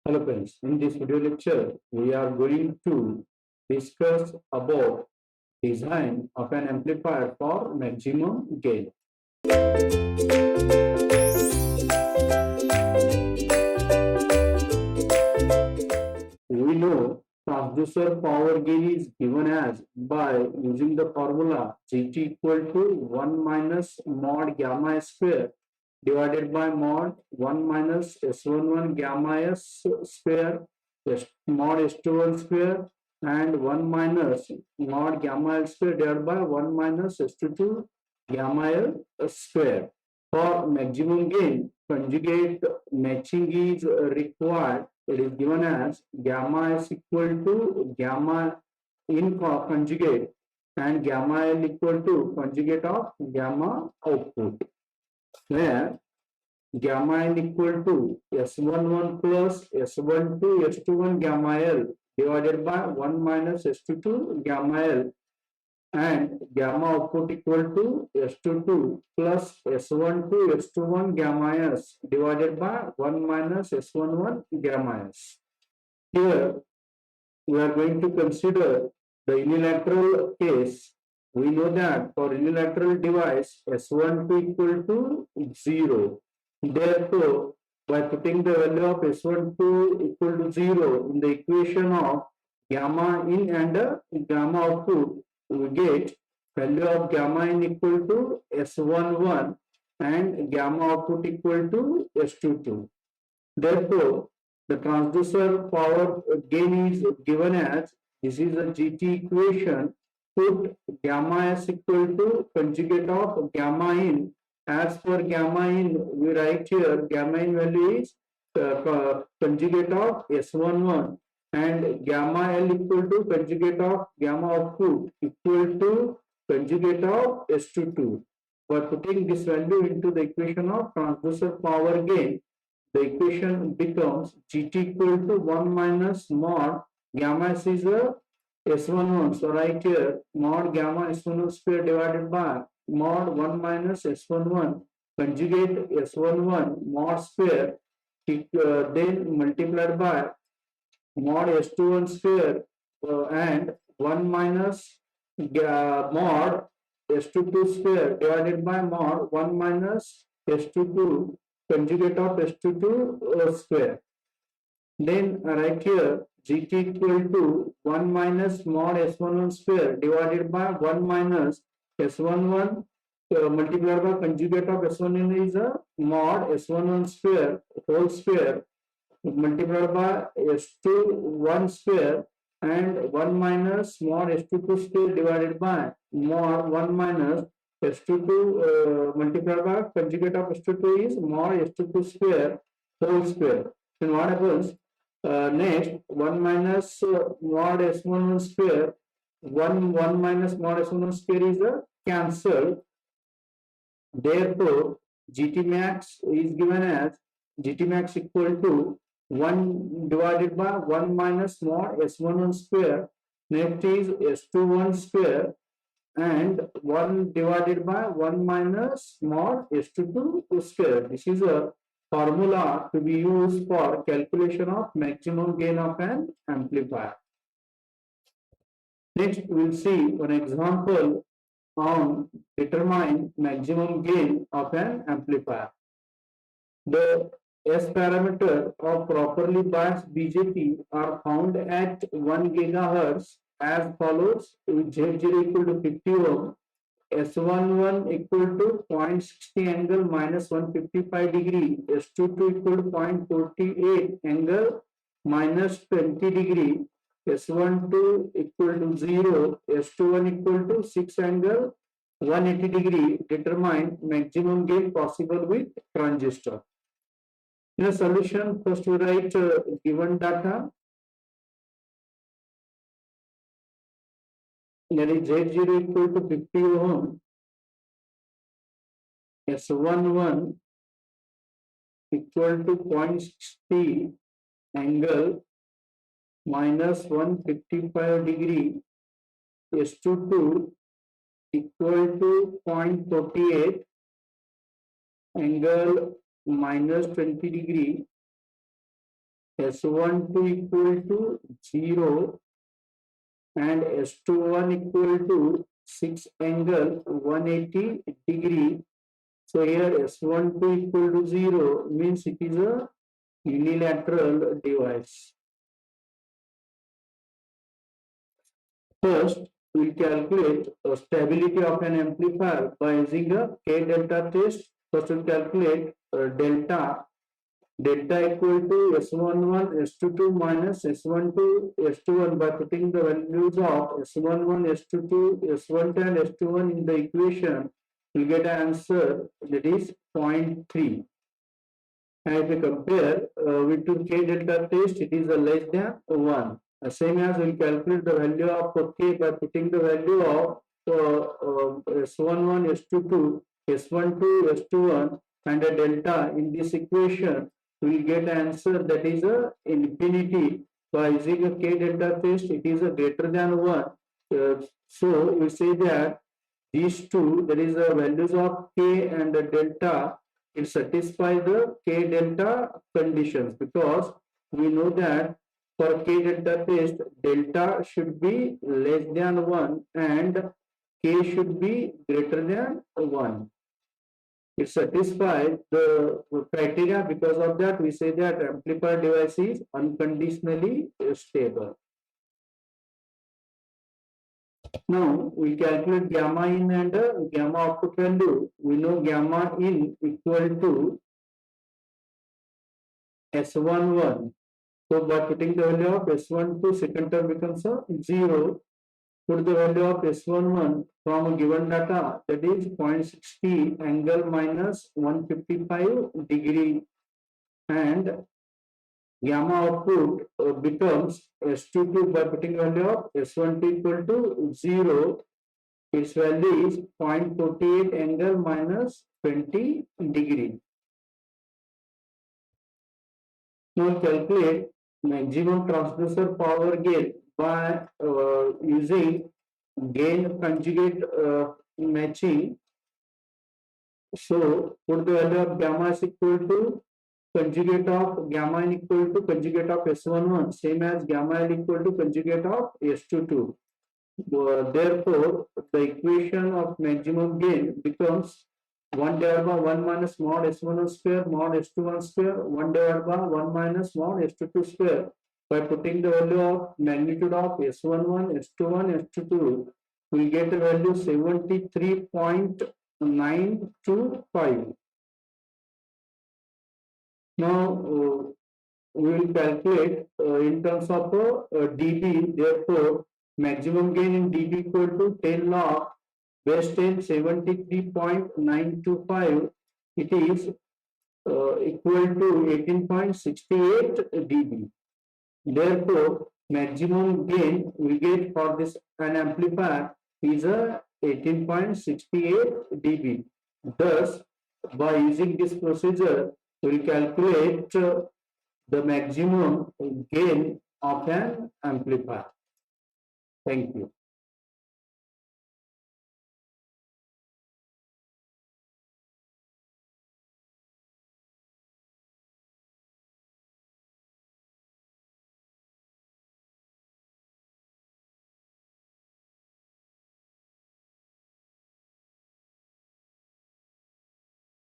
Hello friends, in this video lecture, we are going to discuss about design of an amplifier for maximum gain. We know transducer power gain is given as by using the formula Gt equal to 1 minus mod gamma square divided by mod 1 minus S11 gamma S square mod S21 square and 1 minus mod gamma L square divided by 1 minus S22 gamma L square. For maximum gain, conjugate matching is required. It is given as gamma is equal to gamma in conjugate and gamma L equal to conjugate of gamma output, where gamma N equal to S11 plus S12 S21 gamma L divided by 1 minus S22 gamma L, and gamma output equal to S22 plus S12 S21 gamma S divided by 1 minus S11 gamma S. Here we are going to consider the unilateral case. We know that for unilateral device S12 equal to 0. Therefore, by putting the value of S12 equal to 0 in the equation of gamma in and gamma output, we get value of gamma in equal to S11 and gamma output equal to S22. Therefore, the transducer power gain is given as, this is a GT equation, put gamma S equal to conjugate of gamma in. As for gamma in, we write here gamma in value is conjugate of S11 and gamma L equal to conjugate of gamma output equal to conjugate of S22. By putting this value into the equation of transducer power gain, the equation becomes Gt equal to 1 minus mod gamma S is a S11. So right here mod gamma S11 square divided by mod 1 minus S11 conjugate S11 mod square then multiplied by mod S21 square and 1 minus mod S22 square divided by mod 1 minus S22 conjugate of S22 square. Then right here Gt equal to 1 minus mod S11 square divided by 1 minus S11 multiplied by conjugate of S11 is a mod S11 square whole square multiplied by S21 square and 1 minus mod S22 square divided by mod 1 minus S22 multiplied by conjugate of S22 is mod S22 square whole square. Then what happens? Next, 1 minus mod S11 square, 1 minus mod S11 square is cancelled. Therefore, GT max is given as GT max equal to 1 divided by 1 minus mod S11 square. Next is S21 square and 1 divided by 1 minus mod S22 square. This is a formula to be used for calculation of maximum gain of an amplifier. Next, we will see one example on determine maximum gain of an amplifier. The S parameter of properly biased BJT are found at 1 gigahertz as follows: with Z0 equal to 50 ohm, S11 equal to 0.60 angle minus 155 degree, S22 equal to 0.48 angle minus 20 degree, S12 equal to 0, S21 equal to 6 angle 180 degree. Determine maximum gain possible with transistor. In a solution, first we write given data, that is Z0 equal to 50 ohm, S11 equal to 0.60 angle minus 155 degree, S22 equal to 0.48 angle minus 20 degree, S12 equal to 0 and S21 equal to 6 angle 180 degree. So here S12 equal to 0 means it is a unilateral device. First, we calculate the stability of an amplifier by using a K delta test. First, we calculate delta equal to S11 S22 minus S12 S21 by putting the values of S11 S22 S12 and S21 in the equation. We get an answer that is 0.3. And if we compare with to K delta test, it is a less than 1. Same as we calculate the value of K by putting the value of S11, S22, S12, S21 and a delta in this equation, we get an answer that is a infinity. By using a K delta test, it is a greater than 1. So we say that these two, that is the values of K and the delta, it satisfies the K delta conditions, because we know that for K delta test, delta should be less than 1 and K should be greater than 1. It satisfies the criteria. Because of that, we say that amplifier device is unconditionally stable. Now we calculate gamma in and gamma output value. We know gamma in equal to S11. So by putting the value of S12, second term becomes a 0. Put the value of S11 from a given data, that is 0.60 angle minus 155 degree, and gamma output becomes S22 by putting value of S12 equal to 0. Its value is 0.48 angle minus 20 degree. Now calculate maximum transducer power gain by using gain conjugate matching. So put the value of gamma is equal to conjugate of gamma n equal to conjugate of S11, same as gamma L equal to conjugate of S22. Therefore, the equation of maximum gain becomes 1 divided by 1 minus mod S11 square mod S21 square 1 divided by 1 minus mod S22 square. By putting the value of magnitude of S11, S21, S22, we get a value 73.925. Now we will calculate in terms of dB. Therefore, maximum gain in dB equal to 10 log base 10 73.925. It is equal to 18.68 dB. Therefore, maximum gain we get for this an amplifier is a 18.68 dB. Thus, by using this procedure, we will calculate the maximum gain of an amplifier. Thank you.